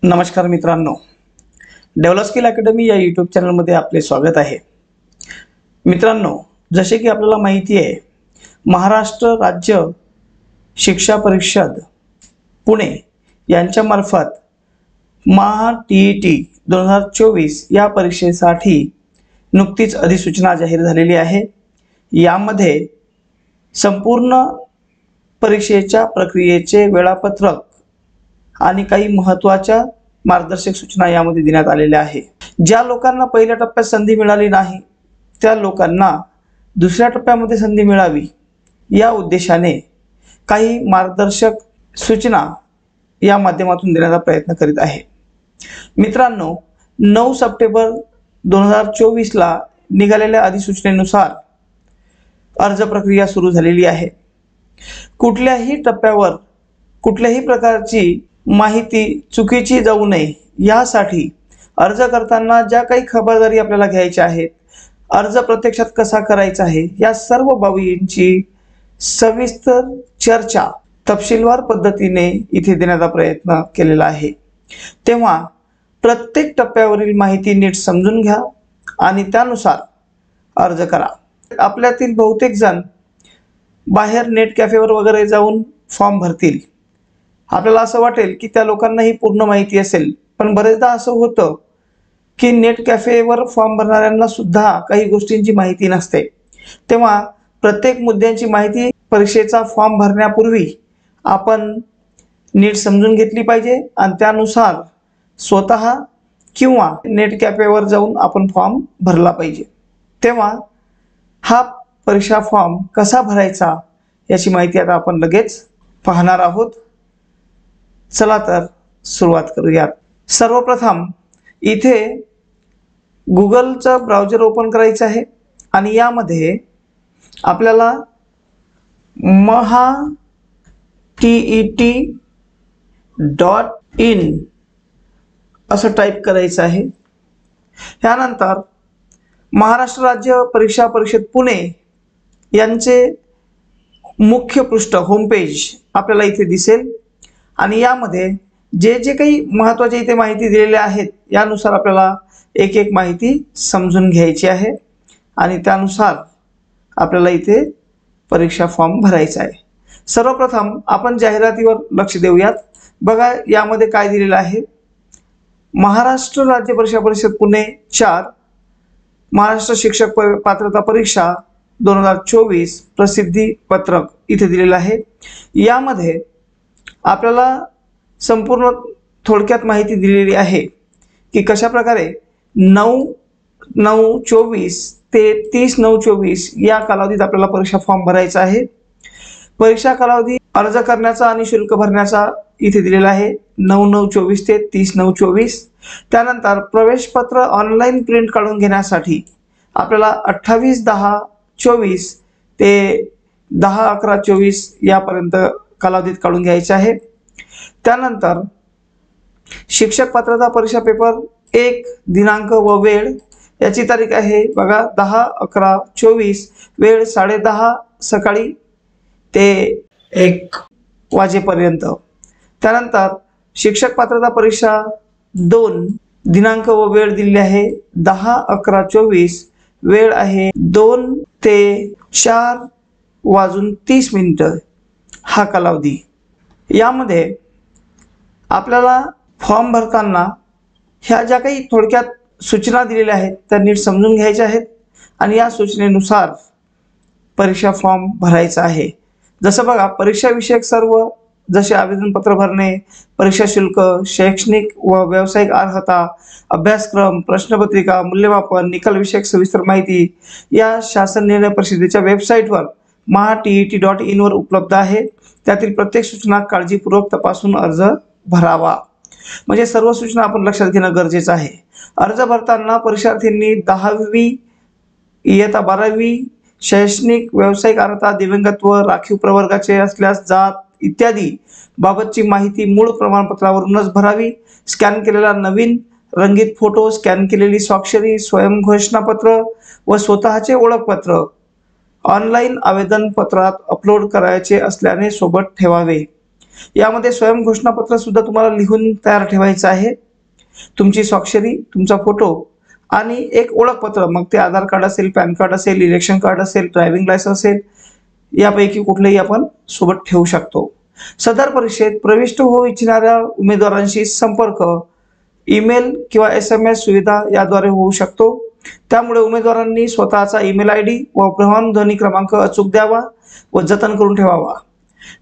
नमस्कार मित्रांनो, develop skill academy या यूट्यूब चॅनलमध्ये आपले स्वागत आहे। मित्रांनो, जसे की आपल्याला माहिती आहे, महाराष्ट्र राज्य शिक्षा परिषद पुणे यांच्या मार्फत महा-टी-ई-टी 2024 या परीक्षेसाठी नुकतीच अधिसूचना जाहीर झालेली आहे। यामध्ये संपूर्ण परीक्षेच्या प्रक्रियेचे वेळापत्रक आणि काही महत्त्वाच्या मार्गदर्शक सूचना यामध्ये देण्यात आलेल्या आहे। ज्या लोकांना पहिल्या टप्प्यात संधी मिळाली नाही त्या लोकांना दुसऱ्या टप्प्यामध्ये संधी मिळावी या उद्देशाने काही मार्गदर्शक सूचना या माध्यमातून देण्याचा प्रयत्न करीत आहे। मित्रांनो, 9 सप्टेंबर 2024 ला निघालेल्या अधिसूचनेनुसार अर्ज प्रक्रिया सुरू झालेली आहे। कुठल्याही टप्प्यावर कुठल्याही प्रकारची माहिती चुकीची जाऊ नये यासाठी अर्ज करताना ज्या काही खबरदारी आपल्याला घ्यायच्या आहेत, अर्ज प्रत्यक्षात कसा करायचा आहे, या सर्व बाबींची सविस्तर चर्चा तपशीलवार पद्धतीने इथे देण्याचा प्रयत्न केलेला आहे। तेव्हा प्रत्येक टप्प्यावरील माहिती नीट समजून घ्या आणि त्यानुसार अर्ज करा। आपल्यातील बहुतेक जण बाहेर नेट कॅफेवर वगैरे जाऊन फॉर्म भरतील। आपल्याला असं वाटेल की त्या लोकांना ही पूर्ण माहिती असेल, पण बरेचदा असं होतं की नेट कॅफेवर फॉर्म भरणाऱ्यांना सुद्धा काही गोष्टींची माहिती नसते। तेव्हा प्रत्येक मुद्द्यांची माहिती परीक्षेचा फॉर्म भरण्यापूर्वी आपण नीट समजून घेतली पाहिजे आणि त्यानुसार स्वतः किंवा नेट कॅफेवर जाऊन आपण फॉर्म भरला पाहिजे। तेव्हा हा परीक्षा फॉर्म कसा भरायचा याची माहिती आता आपण लगेच पाहणार आहोत। चला तर सुरुवात करूयात। सर्वप्रथम इथे गुगलचं ब्राउझर ओपन करायचं आहे आणि यामध्ये आपल्याला maha-tee-t.in असं टाइप करायचं आहे। त्यानंतर महाराष्ट्र राज्य परीक्षा परिषद पुणे यांचे मुख्य पृष्ठ होम पेज आपल्याला इथे दिसेल आणि यामध्ये जे काही महत्त्वाचे इथे माहिती दिलेल्या आहेत यानुसार आपल्याला एक एक माहिती समजून घ्यायची आहे आणि त्यानुसार आपल्याला इथे परीक्षा फॉर्म भरायचा आहे। सर्वप्रथम आपण जाहिरातीवर लक्ष देऊयात। बघा यामध्ये काय दिलेलं आहे, महाराष्ट्र राज्य परीक्षा परिषद पुणे 4 महाराष्ट्र शिक्षक पात्रता परीक्षा 2024 प्रसिद्धी पत्रक इथे दिलेलं आहे। यामध्ये आपल्याला संपूर्ण थोडक्यात माहिती दिलेली आहे की कशा प्रकारे 9/9/24 ते 30/9/24 या कालावधीत आपल्याला परीक्षा फॉर्म भरायचा आहे। परीक्षा कालावधी अर्ज करण्याचा आणि शुल्क भरण्याचा इथे दिलेला आहे 9/9/24 ते 30/9/24। त्यानंतर प्रवेश पत्र ऑनलाईन प्रिंट काढून घेण्यासाठी आपल्याला 28/10/24 ते 10/11/24 यापर्यंत कालावधीत काढून घ्यायचे आहे। त्यानंतर शिक्षक पात्रता परीक्षा पेपर 1 दिनांक व वेळ याची तारीख आहे बघा 10/11/24, वेळ 10:30 सकाळी ते 1 वाजेपर्यंत। त्यानंतर शिक्षक पात्रता परीक्षा 2 दिनांक व वेळ दिली आहे 10/11/24, वेळ आहे 2 ते 4:30 हा कालावधी। यामध्ये आपल्याला फॉर्म भरताना ह्या ज्या काही थोडक्यात सूचना दिलेल्या आहेत त्या नीट समजून घ्यायच्या आहेत आणि या सूचनेनुसार परीक्षा फॉर्म भरायचा आहे। जसं बघा, परीक्षा विषयक सर्व जसे आवेदनपत्र भरणे, परीक्षा शुल्क, शैक्षणिक व व्यावसायिक अर्हता, अभ्यासक्रम, प्रश्नपत्रिका, मूल्यमापन, निकाल विषयक सविस्तर माहिती या शासन निर्णय परिषदेच्या वेबसाईटवर maha-tee-t.in वर उपलब्ध आहे। त्यातील प्रत्येक सूचना काळजीपूर्वक तपासून अर्ज भरावा। म्हणजे सर्व सूचना आपण लक्षात घेणं गरजेचं आहे। अर्ज भरताना परीक्षार्थींनी 10वी इयत्ता 12वी, शैक्षणिक, व्यावसायिक अर्हता, दिव्यांगत्व, राखीव प्रवर्गाचे असल्यास जात इत्यादी बाबतची माहिती मूळ प्रमाणपत्रावरूनच भरावी। स्कॅन केलेला नवीन रंगीत फोटो, स्कॅन केलेली स्वाक्षरी, स्वयंघोषणापत्र व स्वतःचे ओळखपत्र ऑनलाईन आवेदन पत्रात अपलोड करायचे असल्याने सोबत ठेवावे। यामध्ये स्वयं घोषणापत्र सुद्धा तुम्हाला लिहून तयार ठेवायचं आहे। तुमची स्वाक्षरी, तुमचा फोटो आणि एक ओळखपत्र, मग ते आधार कार्ड असेल, पॅन कार्ड असेल, इलेक्शन कार्ड असेल, ड्रायव्हिंग लायसन्स असेल, यापैकी कुठलेही आपण सोबत ठेवू शकतो। सदर परीक्षेत प्रविष्ट होऊ इच्छिणाऱ्या उमेदवारांशी संपर्क ईमेल किंवा SMS सुविधा याद्वारे होऊ शकतो। त्यामुळे उमेदवारांनी स्वतःचा ईमेल ID व भ्रमणध्वनी क्रमांक अचूक द्यावा व जतन करून ठेवावा।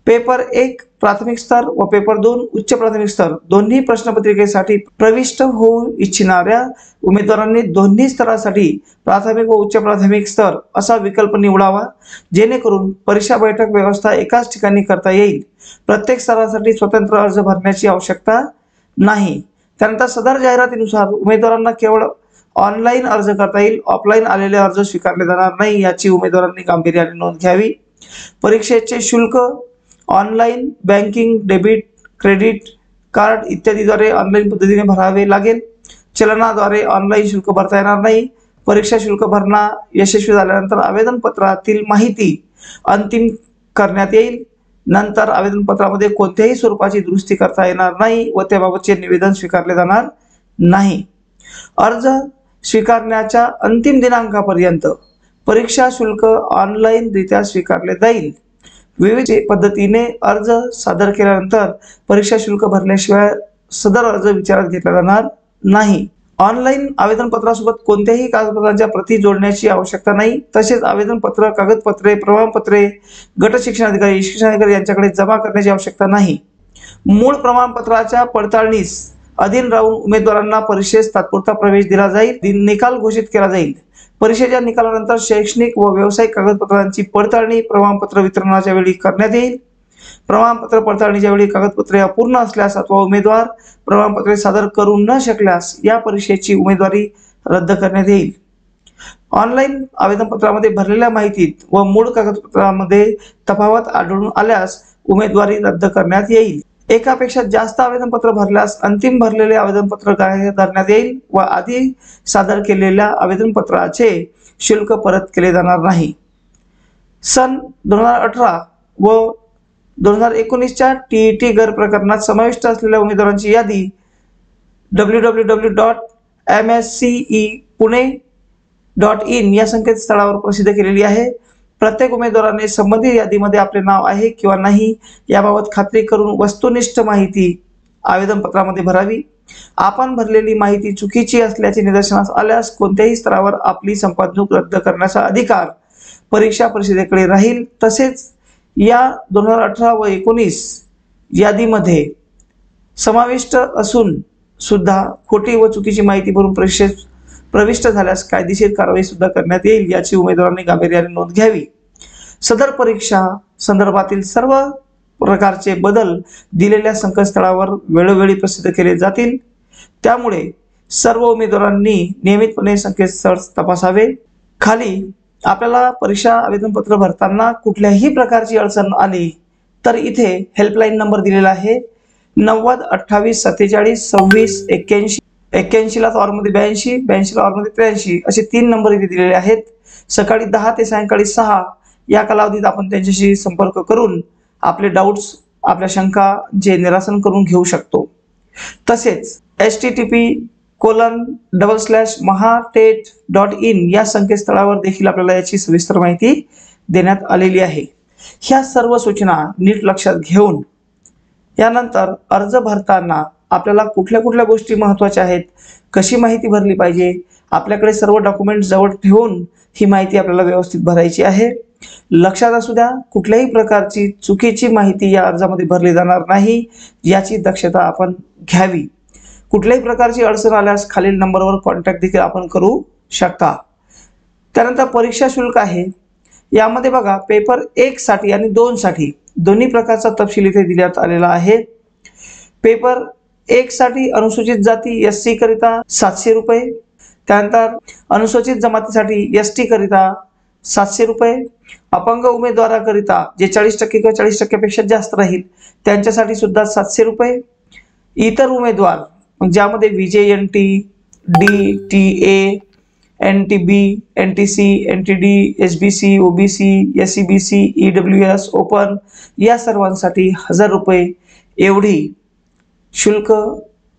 पेपर 1 प्राथमिक स्तर व पेपर 2 उच्च प्राथमिक स्तर दोन्ही प्रश्नपत्रिकेसाठी प्रविष्ट होऊ इच्छिणाऱ्या उमेदवारांनी दोन्ही स्तरासाठी प्राथमिक व उच्च प्राथमिक स्तर असा विकल्प निवडावा, जेणेकरून परीक्षा बैठक व्यवस्था एकाच ठिकाणी करता येईल। प्रत्येक स्तरासाठी स्वतंत्र अर्ज भरण्याची आवश्यकता नाही। त्यानंतर सदर जाहिरातीनुसार उमेदवारांना केवळ ऑनलाईन अर्ज करता येईल, ऑफलाईन आलेले अर्ज स्वीकारले जाणार नाही, याची उमेदवारांनी गांभीर्याने नोंद घ्यावी। परीक्षेचे शुल्क online banking, debit, credit card इत्यादीद्वारे ऑनलाईन पद्धतीने भरावे लागेल। चलनाद्वारे ऑनलाईन शुल्क भरता येणार नाही। परीक्षा शुल्क भरणा यशस्वी झाल्यानंतर आवेदन पत्रातील माहिती अंतिम करण्यात येईल। नंतर आवेदन पत्रामध्ये कोणत्याही स्वरूपाची दुरुस्ती करता येणार नाही व त्याबाबतचे निवेदन स्वीकारले जाणार नाही। अर्ज स्वीकारण्याच्या अंतिम दिनांकापर्यंत परीक्षा शुल्क ऑनलाईन रित्या स्वीकारले जाईल। विविध पद्धतीने अर्ज सादर केल्यानंतर परीक्षा शुल्क भरल्याशिवाय सदर अर्ज विचारात घेतला जाणार नाही। ऑनलाईन आवेदन पत्रासोबत कोणत्याही कागदपत्रांच्या प्रती जोडण्याची आवश्यकता नाही। तसेच आवेदन पत्र, कागदपत्रे, प्रमाणपत्रे गट शिक्षणाधिकारी, शिक्षणाधिकारी यांच्याकडे जमा करण्याची आवश्यकता नाही। मूळ प्रमाणपत्राच्या पडताळणीस अधीन राहून उमेदवारांना परीक्षेस तात्पुरता प्रवेश दिला जाईल। निकाल घोषित केला जाईल। परीक्षेच्या निकालानंतर शैक्षणिक व व्यावसायिक कागदपत्रांची पडताळणी प्रमाणपत्र वितरणाच्या वेळी करण्यात येईल। प्रमाणपत्र पडताळणीच्या वेळी कागदपत्रे अपूर्ण असल्यास अथवा उमेदवार प्रमाणपत्रे सादर करू न शकल्यास या परीक्षेची उमेदवारी रद्द करण्यात येईल। ऑनलाईन आवेदन पत्रामध्ये भरलेल्या माहितीत व मूळ कागदपत्रामध्ये तफावत आढळून आल्यास उमेदवारी रद्द करण्यात येईल। एकापेक्षा जास्त आवेदन पत्र भरल्यास अंतिम भरलेले आवेदन पत्र ग्राह्य धरण्यात येईल व आधी सादर केलेल्या आवेदन पत्राचे शुल्क परत केले जाणार नाही। सन 2018 व 2019च्या TET गैर प्रकरणात समाविष्ट असलेल्या उमेदवारांची यादी www.mscepune.in या संकेतस्थळावर प्रसिद्ध केलेली आहे। प्रत्येक उमेदवाराने संबंधित यादीमध्ये आपले नाव आहे किंवा नाही याबाबत खात्री करून वस्तुनिष्ठ माहिती आवेदन पत्रामध्ये भरावी। आपण भरलेली माहिती चुकीची असल्याचे निदर्शनास आल्यास कोणत्याही स्तरावर आपली संपादणूक रद्द करण्याचा अधिकार परीक्षा परिषदेकडे राहील। तसेच या 2018 व 19 यादीमध्ये समाविष्ट असून सुद्धा खोटी व चुकीची माहिती भरून परीक्षेत प्रविष्ट झाल्यास कायदेशीर कारवाई सुद्धा करण्यात येईल, याची उमेदवारांनी गांभीर्याने नोंद घ्यावी। सदर परीक्षा संदर्भातील सर्व प्रकारचे बदल दिलेल्या संकेतस्थळावर वेळोवेळी प्रसिद्ध केले जातील। त्यामुळे सर्व उमेदवारांनी नियमितपणे संकेतस्थळ तपासावे। खाली आपल्याला परीक्षा आवेदनपत्र भरताना कुठल्याही प्रकारची अडचण आली तर इथे हेल्पलाईन नंबर दिलेला आहे 90 28 47 26 81। 81 ला ऑरमध्ये 82, 82 ला ऑरमध्ये 83 असे 3 नंबर इथे दिलेले आहेत। सकाळी 10 ते सायंकाळी 6 या कालावधीत आपण त्यांच्याशी संपर्क करून आपले डाउट्स, आपल्या शंका जे निरासन करून घेऊ शकतो। तसेच http://mahatet.in या संकेतस्थळावर देखील आपल्याला याची सविस्तर माहिती देण्यात आलेली आहे। ह्या सर्व सूचना नीट लक्षात घेऊन यानंतर अर्ज भरताना आपल्याला कुठल्या गोष्टी महत्त्वाच्या आहेत, कशी माहिती भरली पाहिजे, आपल्याकडे सर्व डॉक्युमेंट जवळ ठेवून ही माहिती आपल्याला व्यवस्थित भरायची आहे। लक्षात असू द्या, कुठल्याही प्रकारची चुकीची माहिती या अर्जामध्ये भरली जाणार नाही याची दक्षता आपण घ्यावी। कुठल्याही प्रकारची अडचण आल्यास खालील नंबरवर कॉन्टॅक्ट देखील आपण करू शकता। त्यानंतर परीक्षा शुल्क आहे, यामध्ये बघा पेपर 1 साठी आणि 2 साठी दोन्ही प्रकारचा तपशील इथे दिल्यात आलेला आहे। पेपर 1 साठी अनुसूचित जाती SC करिता 700 रुपये, त्यानंतर अनुसूचित जमातीसाठी ST करिता 700 रुपये, अपंग उमेदवाराकरिता जे 40% किंवा 40% पेक्षा जास्त राहील त्यांच्यासाठी सुद्धा 700 रुपये। इतर उमेदवार ज्यामध्ये VJNT, DTA, NTB, NTC, NTD, SBC, OBC, SEBC, EWS open या सर्वांसाठी 1000 रुपये एवढी शुल्क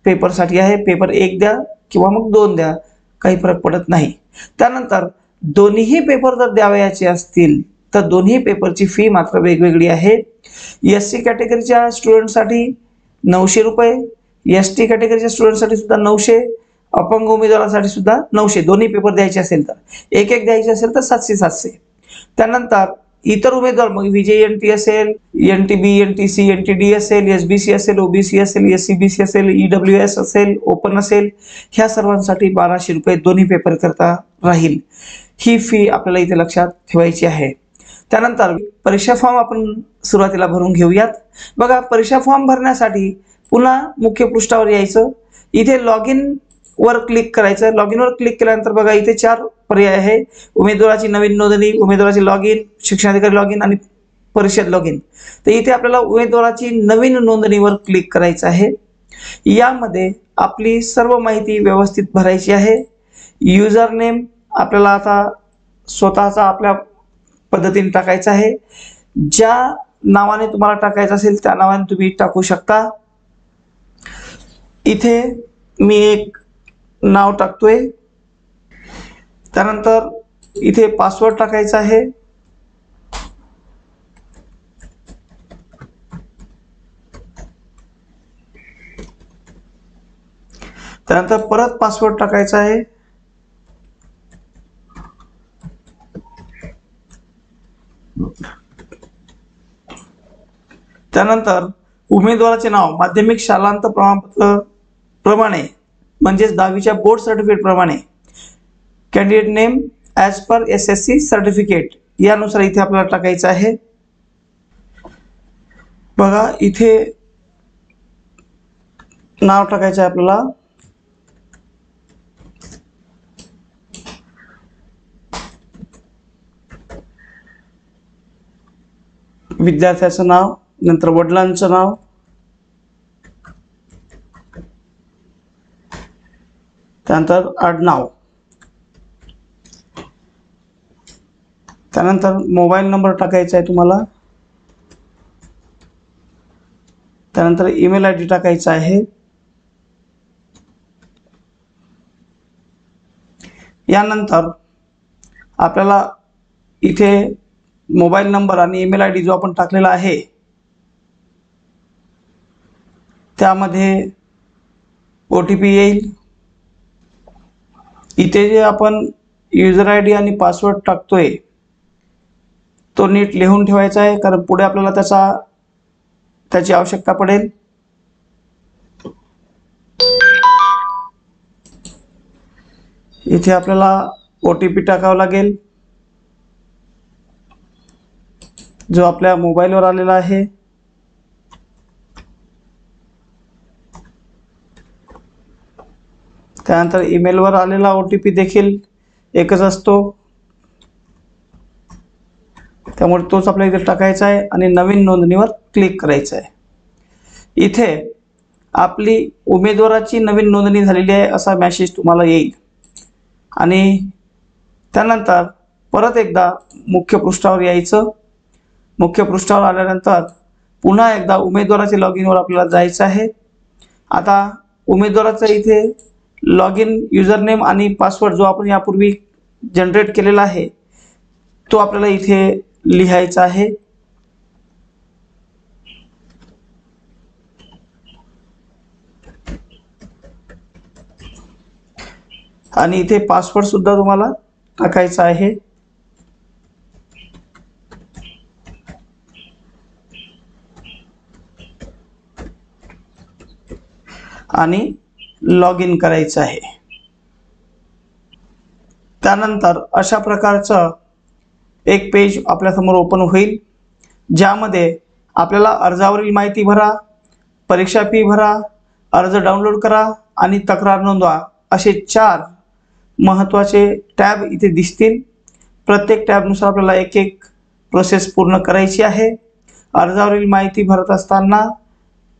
पेपरसाठी आहे. पेपर 1 द्या किंवा मग 2 द्या, काही फरक पडत नाही. त्यानंतर दोन्ही पेपर जर द्यावयाचे असतील तर दोन्ही पेपरची फी मात्र वेगवेगळी आहे. SC कॅटेगरीच्या स्टुडंटसाठी 900 रुपये, ST कॅटेगरीच्या स्टुडंटसाठी सुद्धा 900, अपंग उमेदवारासाठी सुद्धा 900. दोन्ही पेपर द्यायचे असेल तर एक द्यायचे असेल तर 700. त्यानंतर इतर उमेदवार मग VJNT असेल, NTB, NTC, NTD असेल, SBC असेल, OBC असेल, SEBC असेल, EWS असेल, ओपन असेल, ह्या सर्वांसाठी 1200 रुपये दोन्ही पेपर करता राहील. ही फी आपल्याला इथे लक्षात ठेवायची आहे. त्यानंतर परीक्षा फॉर्म आपण सुरुवातीला भरून घेऊयात. बघा, परीक्षा फॉर्म भरण्यासाठी पुन्हा मुख्य पृष्ठावर यायचं. इथे लॉग इन वर क्लिक करायचं. लॉग इन वर क्लिक केल्यानंतर बघा इथे 4 पर्याय आहे. उमेदवाराची नवीन नोंदणी, उमेदवाराची लॉग इन, शिक्षणाधिकारी लॉग इन आणि परिषद लॉग इन. तर इथे आपल्याला उमेदवाराची नवीन नोंदणीवर क्लिक करायचं आहे. यामध्ये आपली सर्व माहिती व्यवस्थित भरायची आहे. युजर नेम आपल्याला आता स्वतःचा आपल्या पद्धतीने टाकायचा आहे. ज्या नावाने तुम्हाला टाकायचं असेल त्या नावाने तुम्ही टाकू शकता. इथे मी एक नाव टाकतोय. त्यानंतर इथे पासवर्ड टाकायचा आहे. त्यानंतर परत पासवर्ड टाकायचा आहे. त्यानंतर उमेदवाराचे नाव माध्यमिक शालांत प्रमाणपत्र प्रमाणे म्हणजेच 10वीच्या बोर्ड सर्टिफिकेट प्रमाणे candidate name as per SSC certificate यानुसार इथे आपल्याला टाकायचं आहे. बघा इथे नाव टाकायचं आहे आपल्याला. विद्यार्थ्याचं नाव, नंतर वडिलांचं नाव, त्यानंतर आडनाव, त्यानंतर मोबाईल नंबर टाकायचा आहे तुम्हाला. त्यानंतर ईमेल ID टाकायचा आहे. यानंतर आपल्याला इथे मोबाईल नंबर आणि ईमेल ID जो आपण टाकलेला आहे त्यामध्ये OTP येईल. इथे जे आपण युजर ID आणि पासवर्ड टाकतोय तो नीट लिहून ठेवायचा आहे, कारण पुढे आपल्याला त्याची आवश्यकता पडेल. इथे आपल्याला OTP टाकावा लागेल जो आपल्या मोबाईलवर आलेला आहे. त्यानंतर ईमेलवर आलेला OTP देखील एकच असतो, त्यामुळे तोच आपल्याला इथे टाकायचा आहे आणि नवीन नोंदणीवर क्लिक करायचं आहे. इथे आपली उमेदवाराची नवीन नोंदणी झालेली आहे असा मेसेज तुम्हाला येईल. आणि त्यानंतर परत एकदा मुख्य पृष्ठावर यायचं. मुख्य पृष्ठावर आल्यानंतर पुन्हा एकदा उमेदवाराचे लॉग इनवर आपल्याला जायचं आहे. आता उमेदवाराचा इथे लॉग इन युजर नेम आणि पासवर्ड जो आपण यापूर्वी जनरेट केलेला आहे तो आपल्याला इथे लिहायचा आहे. आणि इथे पासवर्ड सुद्धा तुम्हाला टाकायचा आहे. आणि लॉग इन करायचं आहे. त्यानंतर अशा प्रकारचं एक पेज आपल्यासमोर ओपन होईल, ज्यामध्ये आपल्याला अर्जावरील माहिती भरा, परीक्षा फी भरा, अर्ज डाउनलोड करा आणि तक्रार नोंदवा असे 4 महत्त्वाचे टॅब इथे दिसतील. प्रत्येक टॅबनुसार आपल्याला एक प्रोसेस पूर्ण करायची आहे. अर्जावरील माहिती भरत असताना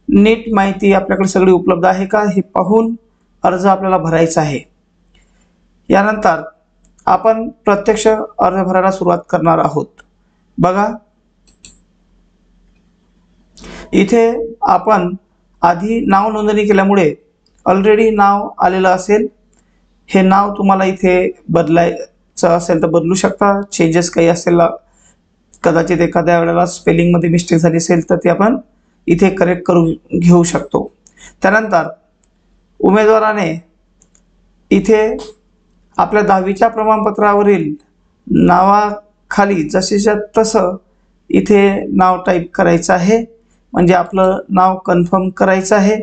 नीट माहिती आपल्याकडे सगळी उपलब्ध आहे का हे पाहून अर्ज आपल्याला भरायचा आहे. यानंतर आपण प्रत्यक्ष अर्ज भरायला सुरुवात करणार आहोत। बघा, इथे आपण आधी नाव नोंदणी केल्यामुळे ऑलरेडी नाव आलेलं असेल। हे नाव तुम्हाला इथे बदलायचं असेल तर बदलू शकता। चेंजेस काही असेल, कदाचित एखाद्या वेळेला स्पेलिंग मध्ये मिस्टेक झाली असेल तर ते आपण इथे करेक्ट करून घेऊ शकतो। त्यानंतर उमेदवाराने इथे आपल्या 10वीच्या प्रमाणपत्रावरील नावाखाली जसेच्या तसं इथे नाव टाईप करायचं आहे, म्हणजे आपलं नाव कन्फर्म करायचं आहे।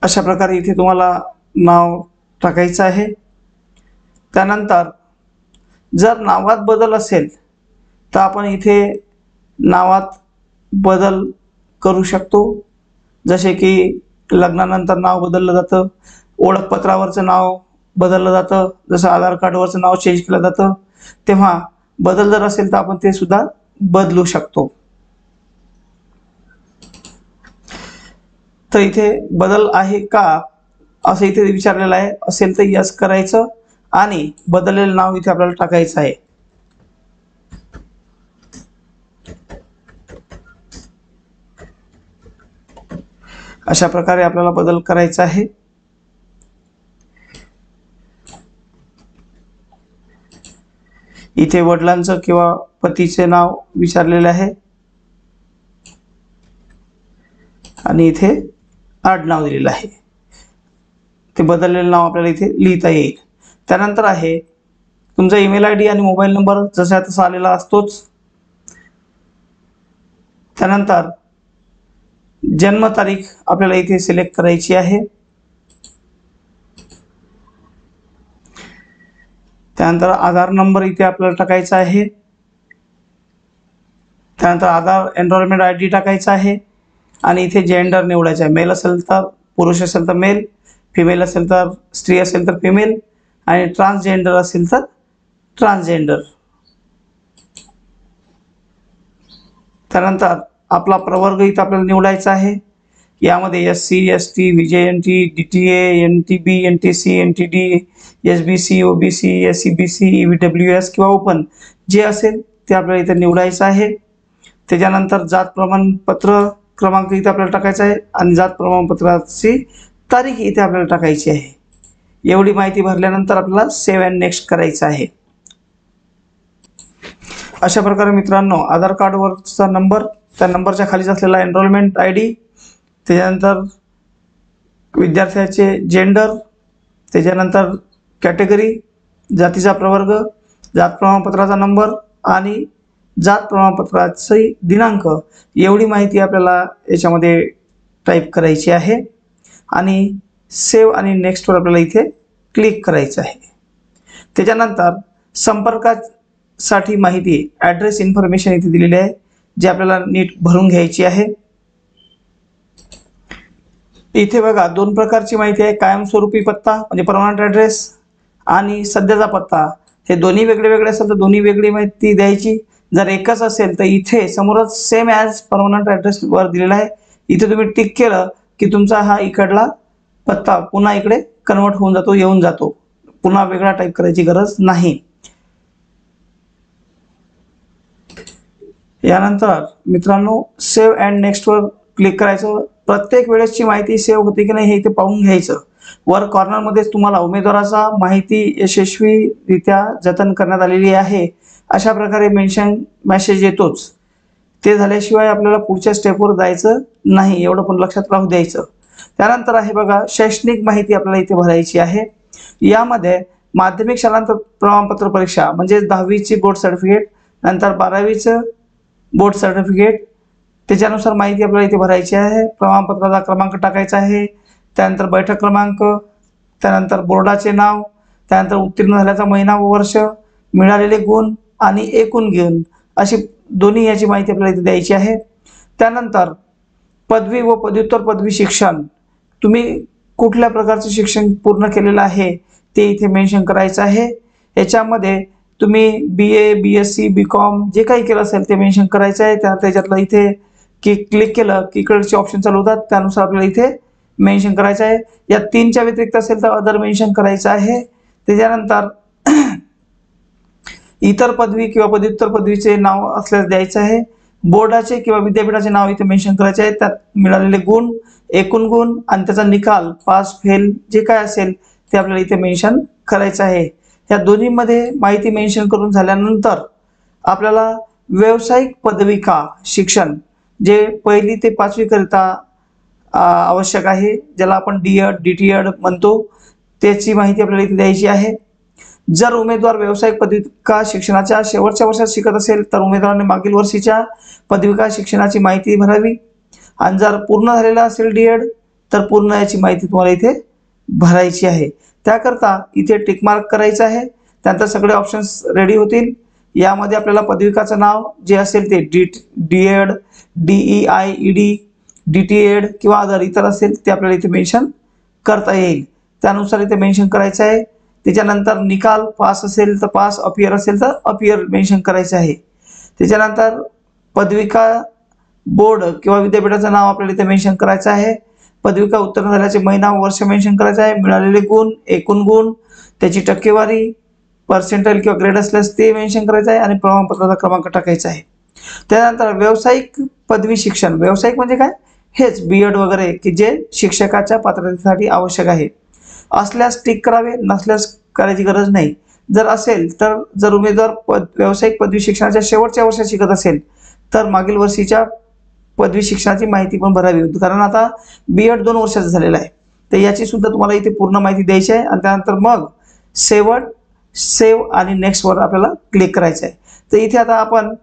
अशा प्रकारे इथे तुम्हाला नाव टाकायचं आहे। त्यानंतर जर नावात बदल असेल तर आपण इथे नावात बदल करू शकतो। जसे की लग्नानंतर नाव बदललं जातं, ओळखपत्रावरचं नाव बदललं जातं, जसं आधार कार्डवरचं नाव चेंज केलं जातं, तेव्हा बदल जर असेल तर आपण ते सुद्धा बदलू शकतो। तर इथे बदल आहे का असं इथे विचारलेलं आहे, असेल तर यस करायचं आणि बदललेलं नाव इथे आपल्याला टाकायचं आहे। अशा प्रकारे आपल्याला बदल करायचा आहे। इथे वडिलांचं किंवा पतीचे नाव विचारलेले आहे आणि इथे आडनाव दिलेलं आहे। ते बदललेलं नाव आपल्याला इथे लिहिता येईल। त्यानंतर आहे तुमचा ईमेल आयडी आणि मोबाईल नंबर जसा तसा आलेला असतोच। त्यानंतर जन्मतारीख आपल्याला इथे सिलेक्ट करायची आहे। त्यानंतर आधार नंबर इथे आपल्याला टाकायचा आहे। त्यानंतर आधार एनरोलमेंट आयडी टाकायचा आहे आणि इथे जेंडर निवडायचं आहे। मेल असेल तर पुरुष असेल तर मेल, फिमेल असेल तर स्त्री असेल तर फिमेल आणि ट्रान्सजेंडर असेल तर ट्रान्सजेंडर। त्यानंतर आपला प्रवर्ग इथे आपल्याला निवडायचा आहे। यामध्ये SC, ST, VJNT, DTA, NTB, NTC, NTD, SBC, OBC, SCBC, EWS किंवा ओपन जे असेल ते आपल्याला इथे निवडायचं आहे। त्याच्यानंतर जात प्रमाणपत्र क्रमांक इथे आपल्याला टाकायचा आहे आणि जात प्रमाणपत्राची तारीख इथे आपल्याला टाकायची आहे। एवढी माहिती भरल्यानंतर आपल्याला सेव्ह अँड नेक्स्ट करायचं आहे। अशा प्रकारे मित्रांनो, आधार कार्डवरचा नंबर, त्या नंबरच्या खालीच असलेला एनरोलमेंट आयडी, त्याच्यानंतर विद्यार्थ्याचे जेंडर, त्याच्यानंतर कॅटेगरी, जातीचा प्रवर्ग, जात प्रमाणपत्राचा नंबर आणि जात प्रमाणपत्राची दिनांक, एवढी माहिती आपल्याला याच्यामध्ये टाईप करायची आहे आणि सेव्ह आणि नेक्स्टवर आपल्याला इथे क्लिक करायचं आहे। त्याच्यानंतर संपर्कासाठी माहिती, ॲड्रेस इन्फॉर्मेशन इथे दिलेली आहे, जी आपल्याला नीट भरून घ्यायची आहे। इथे बघा 2 प्रकारची माहिती आहे, कायमस्वरूपी पत्ता म्हणजे परमनंट ॲड्रेस आणि सध्याचा पत्ता। हे दोन्ही वेगळे वेगळे असेल तर दोन्ही वेगळी माहिती द्यायची। जर एकच असेल तर इथे समोरच सेम ॲज परमनंट ॲड्रेस वर दिलेला आहे, इथे तुम्ही टिक केलं की तुमचा हा इकडला पत्ता पुन्हा इकडे कन्वर्ट होऊन जातो, येऊन जातो, पुन्हा वेगळा टाईप करायची गरज नाही। यानंतर मित्रांनो सेव्ह अँड नेक्स्टवर क्लिक करायचं। प्रत्येक वेळेसची माहिती सेव्ह होते की नाही हे इथे पाहून घ्यायचं। वर कॉर्नरमध्ये तुम्हाला उमेदवाराचा माहिती यशस्वीरित्या जतन करण्यात आलेली आहे अशा प्रकारे मेसेज येतोच। ते झाल्याशिवाय आपल्याला पुढच्या स्टेपवर जायचं नाही, एवढं पण लक्षात राहू द्यायचं। त्यानंतर आहे बघा शैक्षणिक माहिती आपल्याला इथे भरायची आहे। यामध्ये माध्यमिक शालांत प्रमाणपत्र परीक्षा म्हणजे 10वीची बोर्ड सर्टिफिकेट, नंतर 12वीचं बोर्ड सर्टिफिकेट, त्याच्यानुसार माहिती आपल्याला इथे भरायची आहे। प्रमाणपत्राचा क्रमांक टाकायचा आहे, त्यानंतर बैठक क्रमांक, त्यानंतर बोर्डाचे नाव, त्यानंतर उत्तीर्ण झाल्याचा महिना व वर्ष, मिळालेले गुण आणि एकूण गुण, अशी दोन्ही याची माहिती आपल्याला इथे द्यायची आहे। त्यानंतर पदवी व पदव्युत्तर पदवी शिक्षण, तुम्ही कुठल्या प्रकारचे शिक्षण पूर्ण केलेलं आहे ते इथे मेन्शन करायचं आहे। याच्यामध्ये तुम्ही BA BSc BCom जे काही केलं असेल ते मेन्शन करायचं आहे. त्याच्यातलं इथे क्लिक केलं की इकडचे ऑप्शन चालू होतात, त्यानुसार आपल्याला इथे मेन्शन करायचं आहे. या 3च्या व्यतिरिक्त असेल तर अदर मेन्शन करायचं आहे. त्याच्यानंतर इतर पदवी किंवा पदव्युत्तर पदवीचे नाव असल्यास द्यायचं आहे. बोर्डाचे किंवा विद्यापीठाचे नाव इथे मेन्शन करायचे आहे. त्यात मिळालेले गुण, एकूण गुण आणि त्याचा निकाल, पास फेल जे काय असेल ते आपल्याला इथे मेन्शन करायचं आहे. या दोन्हीमध्ये माहिती मेन्शन करून झाल्यानंतर आपल्याला व्यावसायिक पदविका शिक्षण जे 1ली ते 5वी करिता आवश्यक आहे, ज्याला आपण D.Ed DTED म्हणतो, त्याची माहिती आपल्याला इथे द्यायची आहे. जर उमेदवार व्यावसायिक पदविका शिक्षणाच्या शेवटच्या वर्षात शिकत असेल तर उमेदवाराने मागील वर्षीच्या पदविका शिक्षणाची माहिती भरावी आणि जर पूर्ण झालेला असेल D.Ed तर पूर्ण याची माहिती तुम्हाला इथे भरायची आहे. त्याकरता इथे टिक मार्क करायचं आहे. त्यानंतर सगळे ऑप्शन्स रेडी होतील. यामध्ये आपल्याला पदविकाचं नाव जे असेल ते D.Ed DEIED DTED किंवा अदर इतर असेल ते आपल्याला इथे मेन्शन करता येईल. त्यानुसार इथे मेन्शन करायचं आहे. त्याच्यानंतर निकाल, पास असेल तर पास, अपियर असेल तर अपियर मेन्शन करायचं आहे. त्याच्यानंतर पदविका बोर्ड किंवा विद्यापीठाचं नाव आपल्याला इथे मेन्शन करायचं आहे. पदविका उत्तीर्ण झाल्याचे महिना वर्ष मेन्शन करायचं आहे. मिळालेले गुण, एकूण गुण, त्याची टक्केवारी, पर्सेंटाइल किंवा ग्रेड असल्यास ते मेन्शन करायचं आहे आणि प्रमाणपत्राचा क्रमांक टाकायचा आहे. त्यानंतर व्यावसायिक पदवी शिक्षण, व्यावसायिक म्हणजे काय, हेच B.Ed वगैरे की जे शिक्षकाच्या पात्रतेसाठी आवश्यक आहे असल्यास टिक करावे, नसल्यास करायची गरज नाही. जर असेल तर जर उमेदवार व्यावसायिक पदवी शिक्षणाच्या शेवटच्या वर्षात शिकत असेल तर मागील वर्षीच्या पदवी शिक्षणाची माहिती पण भरावी होती, कारण आता B.Ed 2 वर्षाचं झालेलं आहे. तर याची सुद्धा तुम्हाला इथे पूर्ण माहिती द्यायची आहे आणि त्यानंतर मग सेव्ह आणि नेक्स्ट वर आपल्याला क्लिक करायचं आहे. तर इथे आता आपण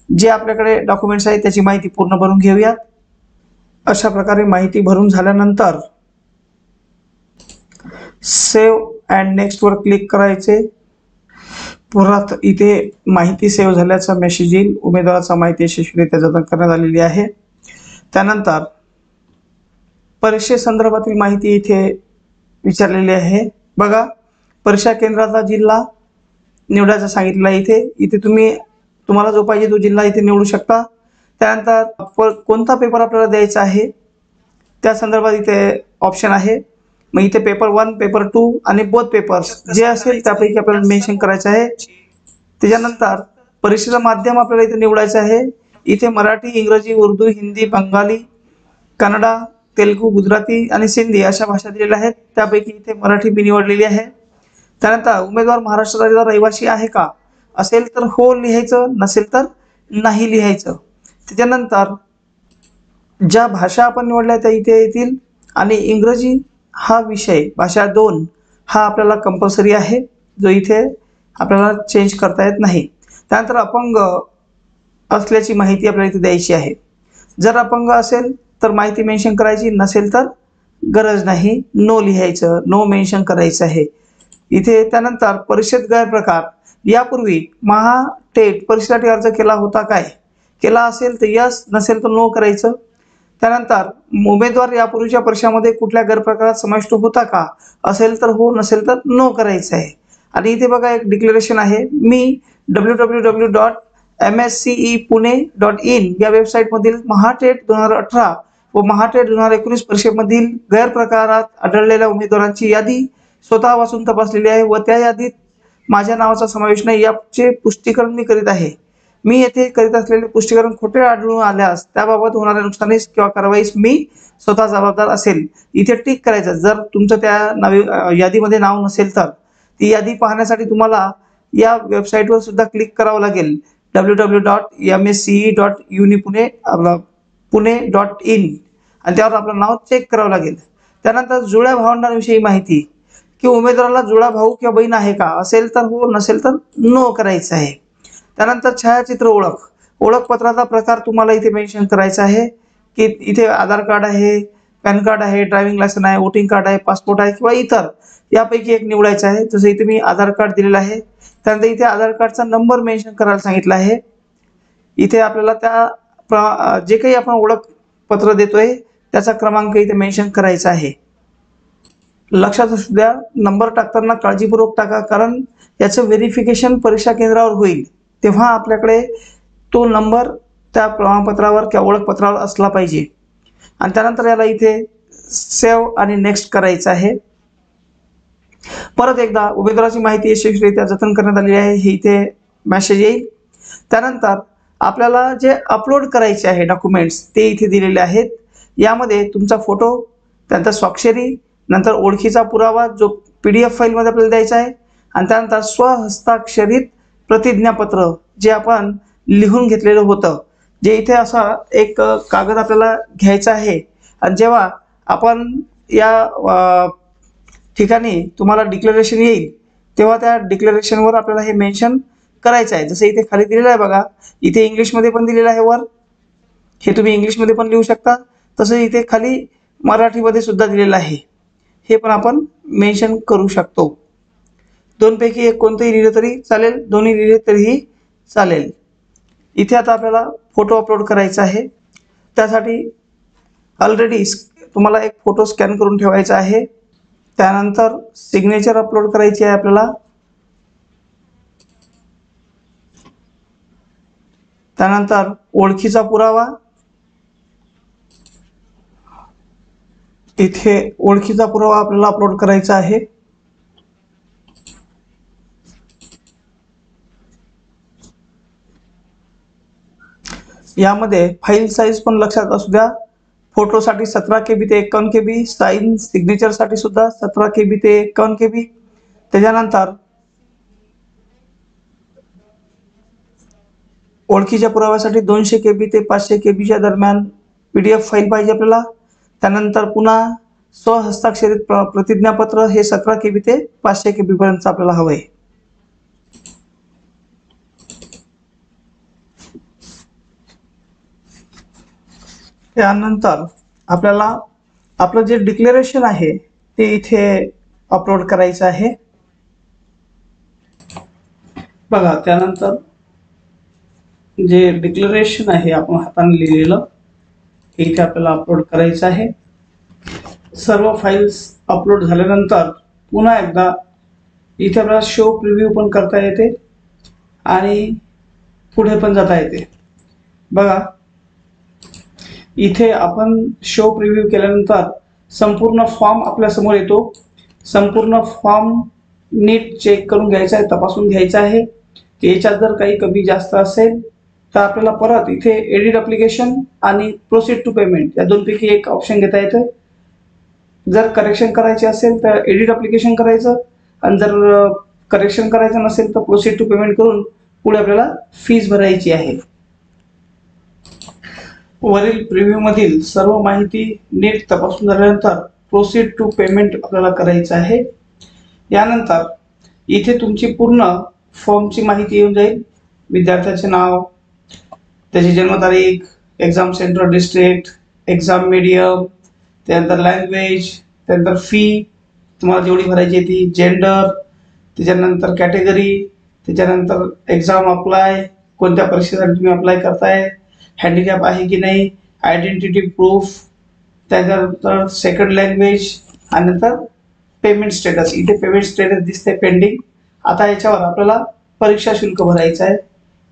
जे आपल्याकडे डॉक्युमेंट्स आहेत त्याची माहिती पूर्ण भरून घेऊयात. अशा प्रकारे माहिती भरून झाल्यानंतर सेव्ह अँड नेक्स्ट वर क्लिक करायचे. परत इथे माहिती सेव्ह झाल्याचा मेसेज येईल. उमेदवाराचा माहिती यशस्वीरित्या जतन करण्यात आलेली आहे. त्यानंतर परीक्षेसंदर्भातील माहिती इथे विचारलेली आहे. बघा, परीक्षा केंद्राचा जिल्हा निवडायचा सांगितलेला आहे. इथे तुम्हाला जो पाहिजे तो जिल्हा इथे निवडू शकता. त्यानंतर कोणता पेपर आपल्याला द्यायचा आहे त्या संदर्भात इथे ऑप्शन आहे. मग इथे पेपर 1, पेपर 2 आणि बोथ पेपर्स जे असेल त्यापैकी आपल्याला मेन्शन करायचं आहे. त्याच्यानंतर परीक्षेचं माध्यम आपल्याला इथे निवडायचं आहे. इथे मराठी, इंग्रजी, उर्दू, हिंदी, बंगाली, कन्नडा, तेलुगू, गुजराती आणि सिंधी अशा भाषा दिलेल्या आहेत. त्यापैकी इथे मराठी मी निवडलेली आहे. त्यानंतर उमेदवार महाराष्ट्राचा रहिवासी आहे का, असेल तर हो लिहायचं, नसेल तर नाही लिहायचं. त्याच्यानंतर ज्या भाषा आपण निवडल्या त्या इथे येतील आणि इंग्रजी हा विषय भाषा 2 हा आपल्याला कंपल्सरी आहे, जो इथे आपल्याला चेंज करता येत नाही. त्यानंतर अपंग असल्याची माहिती आपल्याला इथे द्यायची आहे. जर अपंग असेल तर माहिती मेन्शन करायची, नसेल तर गरज नाही, नो लिहायचं, नो मेन्शन करायचं आहे इथे. त्यानंतर परीक्षेत गैरप्रकार, यापूर्वी महाटेट परीक्षेसाठी अर्ज केला होता काय, केला असेल तर यस, नसेल तर नो करायचं. त्यानंतर उमेदवार यापूर्वीच्या परीक्षामध्ये कुठल्या गैरप्रकारात समाविष्ट होता का, असेल तर हो, नसेल तर नो करायचं आहे. आणि इथे बघा एक डिक्लेरेशन आहे. मी www.mscepune.in या वेबसाईटमधील महाटेट 2018 व महाटेट 2019 परीक्षेमधील गैरप्रकारात आढळलेल्या उमेदवारांची यादी स्वतः वाचून तपासलेली आहे व त्या यादीत माझ्या नावाचा समावेश नाही याचे पुष्टीकरण मी करीत आहे. मी येथे करीत असलेले पुष्टीकरण खोटे आढळून आल्यास त्याबाबत होणाऱ्या नुकसानीस किंवा कारवाईस मी स्वतः जबाबदार असेल. इथे टिक करायचं. जर तुमचं त्या यादीमध्ये नाव नसेल तर ती यादी पाहण्यासाठी तुम्हाला या वेबसाईटवर सुद्धा क्लिक करावं लागेल, www.mscepune.pune.in आणि त्यावर आपलं नाव चेक करावं लागेल. त्यानंतर जुळ्या भावंडांविषयी माहिती, की उमेदवाराला जुळा भाऊ किंवा बहीण आहे का, असेल तर हो, नसेल तर नो करायचं आहे. त्यानंतर छायाचित्र ओळख, ओळखपत्राचा प्रकार तुम्हाला इथे मेन्शन करायचा आहे, की इथे आधार कार्ड आहे, पॅन कार्ड आहे, ड्रायव्हिंग लायसन आहे, वोटिंग कार्ड आहे, पासपोर्ट आहे किंवा इतर यापैकी एक निवडायचं आहे. जसं इथे मी आधार कार्ड दिलेलं आहे. त्यानंतर इथे आधार कार्डचा नंबर मेन्शन करायला सांगितलं आहे. इथे आपल्याला त्या जे काही आपण ओळखपत्र देतोय त्याचा क्रमांक इथे मेन्शन करायचा आहे. लक्षात असू द्या, नंबर टाकताना काळजीपूर्वक टाका, कारण याचं व्हेरिफिकेशन परीक्षा केंद्रावर होईल, तेव्हा आपल्याकडे तो नंबर त्या प्रमाणपत्रावर किंवा ओळखपत्रावर असला पाहिजे. आणि त्यानंतर याला इथे सेव्ह आणि नेक्स्ट करायचं आहे. परत एकदा उमेदवाराची माहिती यशस्वीरित्या जतन करण्यात आलेली आहे हे इथे मेसेज येईल. त्यानंतर आपल्याला जे अपलोड करायचे आहे डॉक्युमेंट्स ते इथे दिलेले आहेत. यामध्ये तुमचा फोटो, त्यानंतर स्वाक्षरी, नंतर ओळखीचा पुरावा जो PDF फाईलमध्ये आपल्याला द्यायचा आहे, आणि त्यानंतर स्वहस्ताक्षरित प्रतिज्ञापत्र जे आपण लिहून घेतलेलं होतं, जे इथे असा एक कागद आपल्याला घ्यायचा आहे. आणि जेव्हा आपण या ठिकाणी तुम्हाला डिक्लेरेशन येईल तेव्हा त्या डिक्लेरेशनवर आपल्याला हे मेन्शन करायचं आहे. जसं इथे खाली दिलेलं आहे बघा, इथे इंग्लिशमध्ये पण दिलेलं आहे वर, हे तुम्ही इंग्लिशमध्ये पण लिहू शकता. तसं इथे खाली मराठीमध्ये सुद्धा दिलेलं आहे, हे पण आपण मेन्शन करू शकतो. दोनपैकी एक कोणतंही लिहिलं तरी चालेल, दोन्ही लिहिले तरीही चालेल. इथे आता आपल्याला फोटो अपलोड करायचा आहे. त्यासाठी ऑलरेडी तुम्हाला एक फोटो स्कॅन करून ठेवायचा आहे. त्यानंतर सिग्नेचर अपलोड करायची आहे आपल्याला. त्यानंतर ओळखीचा पुरावा, इथे ओळखीचा पुरावा आपल्याला अपलोड करायचा आहे. यामध्ये फाईल साईज पण लक्षात असू द्या. फोटोसाठी 17 KB ते 51 KB, साइन सिग्नेचरसाठी सुद्धा 17 KB ते 51 KB. त्याच्यानंतर ओळखीच्या पुराव्यासाठी 200 KB ते 500 KBच्या दरम्यान PDF फाईल पाहिजे आपल्याला. त्यानंतर पुन्हा स्वहस्ताक्षरित प्रतिज्ञापत्र हे 17 KB ते 500 KB पर्यंत आपल्याला हवं आहे. त्यानंतर आपल्याला आपलं जे डिक्लेरेशन आहे ते इथे अपलोड करायचं आहे बघा. त्यानंतर जे डिक्लेरेशन आहे आपण हाताने लिहिलेलं हे इथे आपल्याला अपलोड करायचं आहे. सर्व फाईल्स अपलोड झाल्यानंतर पुन्हा एकदा इथे आपल्याला शो प्रिव्ह्यू पण करता येते आणि पुढे पण जाता येते बघा. इथे आपण शो प्रिव्ह्यू केल्यानंतर संपूर्ण फॉर्म आपल्या समोर येतो. संपूर्ण फॉर्म नीट चेक करून घ्यायचा आहे, तपासून घ्यायचा आहे. याच्यात जर काही कमी जास्त असेल तर आपल्याला परत इथे एडिट ॲप्लिकेशन आणि प्रोसीड टू पेमेंट या दोनपैकी एक ऑप्शन घेता येतं. जर करेक्शन करायचे असेल तर एडिट ॲप्लिकेशन करायचं, आणि जर करेक्शन करायचं नसेल तर प्रोसीड टू पेमेंट करून पुढे आपल्याला फीस भरायची आहे. वरील प्रिव्ह्यू मधील सर्व माहिती नीट तपासून झाल्यानंतर प्रोसीड टू पेमेंट आपल्याला करायचं आहे. यानंतर इथे तुमची पूर्ण फॉर्मची माहिती येऊन जाईल. विद्यार्थ्याचे नाव, त्याची जन्मतारीख, exam centre district, exam medium, त्यानंतर लँग्वेज, त्यानंतर फी तुम्हाला जेवढी भरायची आहे ती, जेंडर, त्याच्यानंतर कॅटेगरी, त्याच्यानंतर एक्झाम अप्लाय, कोणत्या परीक्षेसाठी तुम्ही अप्लाय करताय, हँडिकॅप आहे की नाही, आयडेंटिटी प्रूफ, त्यानंतर सेकंड लँग्वेज, आणि नंतर पेमेंट स्टेटस. इथे पेमेंट स्टेटस दिसते पेंडिंग. आता याच्यावर आपल्याला परीक्षा शुल्क भरायचं आहे.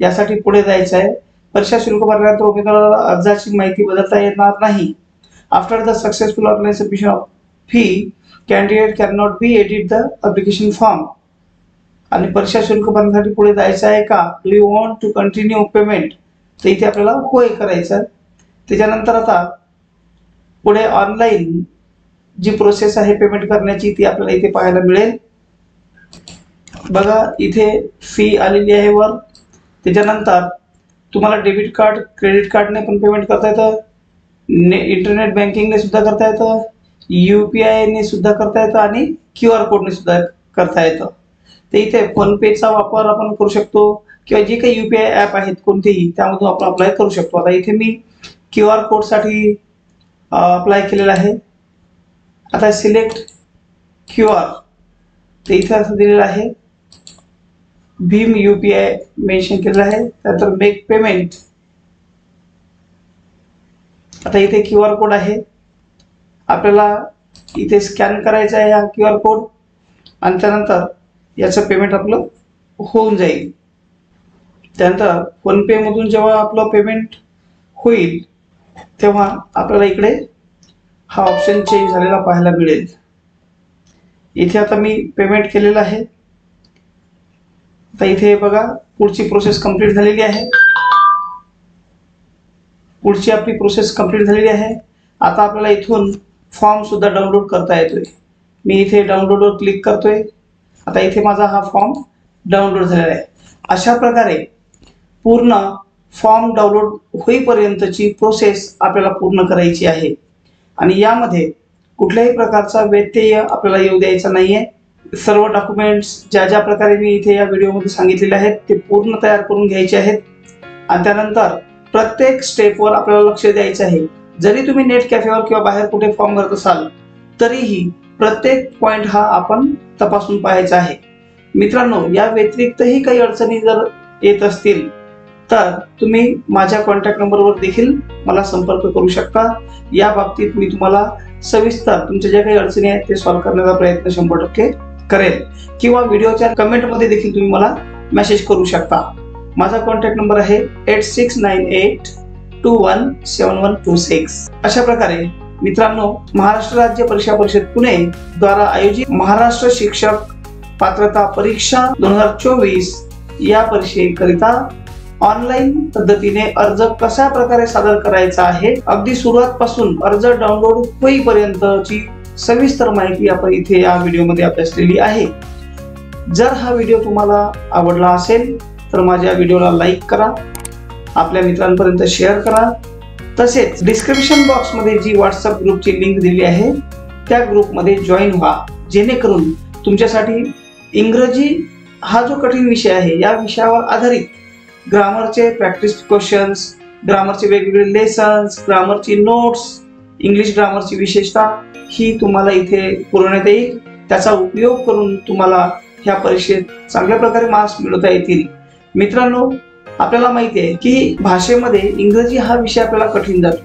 यासाठी पुढे जायचं आहे. परीक्षा शुल्क भरल्यानंतर उमेदवाराला अर्जाची माहिती बदलता येणार नाही. After the successful online submission of fee, candidate can not be edit the application form. आणि परीक्षा शुल्क भरण्यासाठी पुढे जायचं आहे का, do you want to continue payment, तर इथे आपल्याला होय करायचं. त्याच्यानंतर आता पुढे ऑनलाईन जी प्रोसेस आहे पेमेंट करण्याची ती आपल्याला इथे पाहायला मिळेल बघा. इथे फी आलेली आहे वर. त्याच्यानंतर तुम्हाला डेबिट कार्ड, क्रेडिट कार्डने पण पेमेंट करता येतं, इंटरनेट बँकिंगने सुद्धा करता येतं, UPI ने सुद्धा करता येतं, आणि QR कोडने सुद्धा करता येतं. तर इथे फोनपेचा वापर आपण करू शकतो किंवा जे काही UPI ॲप आहेत कोणतेही त्यामधून आपण अप्लाय करू शकतो. आता इथे मी QR कोडसाठी अप्लाय केलेला आहे. आता सिलेक्ट QR, तर इथे असं दिलेलं आहे, भीम UPI मेन्शन केलेलं आहे. त्यानंतर मेक पेमेंट. आता इथे QR कोड आहे. आपल्याला इथे स्कॅन करायचा आहे हा QR कोड आणि त्यानंतर याचं पेमेंट आपलं होऊन जाईल। त्यानंतर फोनपे मधून जेव्हा आपलं पेमेंट होईल तेव्हा आपल्याला इकडे हा ऑप्शन चेंज झालेला पाहायला मिळेल। इथे आता मी पेमेंट केलेलं आहे। आता इथे बघा पुढची प्रोसेस कंप्लीट झालेली आहे। पुढची आपली प्रोसेस कंप्लीट झालेली आहे। आता आपल्याला इथून फॉर्म सुद्धा डाउनलोड करता येतोय। मी इथे डाउनलोडवर क्लिक करतोय। आता इथे माझा हा फॉर्म डाउनलोड झालेला आहे। अशा प्रकारे पूर्ण फॉर्म डाउनलोड होईपर्यंतची प्रोसेस आपल्याला पूर्ण करायची आहे आणि यामध्ये कुठल्याही प्रकारचा व्यत्यय आपल्याला येऊ द्यायचा नाहीये। सर्व डॉक्युमेंट्स ज्या प्रकारे मी इथे या व्हिडिओमध्ये सांगितलेले आहेत ते पूर्ण तयार करून घ्यायचे आहेत आणि त्यानंतर प्रत्येक स्टेपवर आपल्याला लक्ष द्यायचं आहे। जरी तुम्ही नेट कॅफेवर किंवा बाहेर कुठे फॉर्म भरत असाल तरीही प्रत्येक पॉइंट हा आपण तपासून पाहायचा आहे। मित्रांनो, या व्यतिरिक्तही काही अडचणी जर येत असतील तर तुम्ही माझ्या कॉन्टॅक्ट नंबरवर देखील मला संपर्क करू शकता। या बाबतीत मी तुम्हाला सविस्तर तुमच्या ज्या काही अडचणी आहेत ते सॉल्व्ह करण्याचा प्रयत्न 100% करेल किंवा व्हिडिओच्या कमेंटमध्ये देखील तुम्ही मला मेसेज करू शकता। माझा कॉन्टॅक्ट नंबर आहे 8698217126। अशा प्रकारे मित्रांनो, महाराष्ट्र राज्य परीक्षा परिषद पुणे द्वारा आयोजित महाराष्ट्र शिक्षक पात्रता परीक्षा 2024 या परीक्षेकरिता ऑनलाईन पद्धतीने अर्ज कशा प्रकारे सादर करायचा आहे, अगदी सुरुवात पासून अर्ज डाउनलोड होईपर्यंतची सविस्तर माहिती आपण इथे या व्हिडिओमध्ये अभ्यासलेली आहे। जर हा व्हिडिओ तुम्हाला आवडला असेल तर माझ्या व्हिडिओला लाईक करा, आपल्या मित्रांपर्यंत शेअर करा। तसेच डिस्क्रिप्शन बॉक्समध्ये जी व्हॉट्सअप ग्रुपची लिंक दिली आहे त्या ग्रुपमध्ये जॉईन व्हा, जेणेकरून तुमच्यासाठी इंग्रजी हा जो कठीण विषय आहे या विषयावर आधारित ग्रामरचे प्रॅक्टिस क्वेश्चन्स, ग्रामरचे वेगवेगळे लेसन्स, ग्रामरची नोट्स, इंग्लिश ग्रामरची विशेषता ही तुम्हाला इथे पुरवण्यात येईल। त्याचा उपयोग करून तुम्हाला ह्या परीक्षेत चांगल्या प्रकारे मार्क्स मिळवता येतील। मित्रांनो, आपल्याला माहिती आहे की भाषेमध्ये इंग्रजी हा विषय आपल्याला कठीण जातो,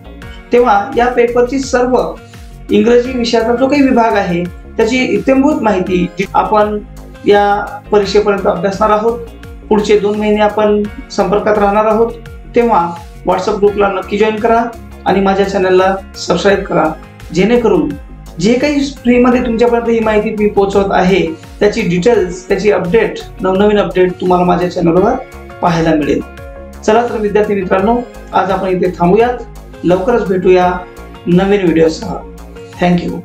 तेव्हा या पेपरची सर्व इंग्रजी विषयाचा जो काही विभाग आहे त्याची इत्यंभूत माहिती आपण या परीक्षेपर्यंत अभ्यासणार आहोत। पुढचे 2 महिने आपण संपर्कात राहणार आहोत, तेव्हा व्हॉट्सअप ग्रुपला नक्की जॉईन करा आणि माझ्या चॅनलला सबस्क्राईब करा, जेणेकरून जे काही फ्रीमध्ये तुमच्यापर्यंत ही माहिती मी पोहोचवत आहे त्याची डिटेल्स, त्याची अपडेट, नवनवीन अपडेट तुम्हाला माझ्या चॅनलवर पाहायला मिळेल। चला तर विद्यार्थी मित्रांनो, आज आपण इथे थांबूयात। लवकरच भेटूया नवीन व्हिडिओसह। थँक्यू।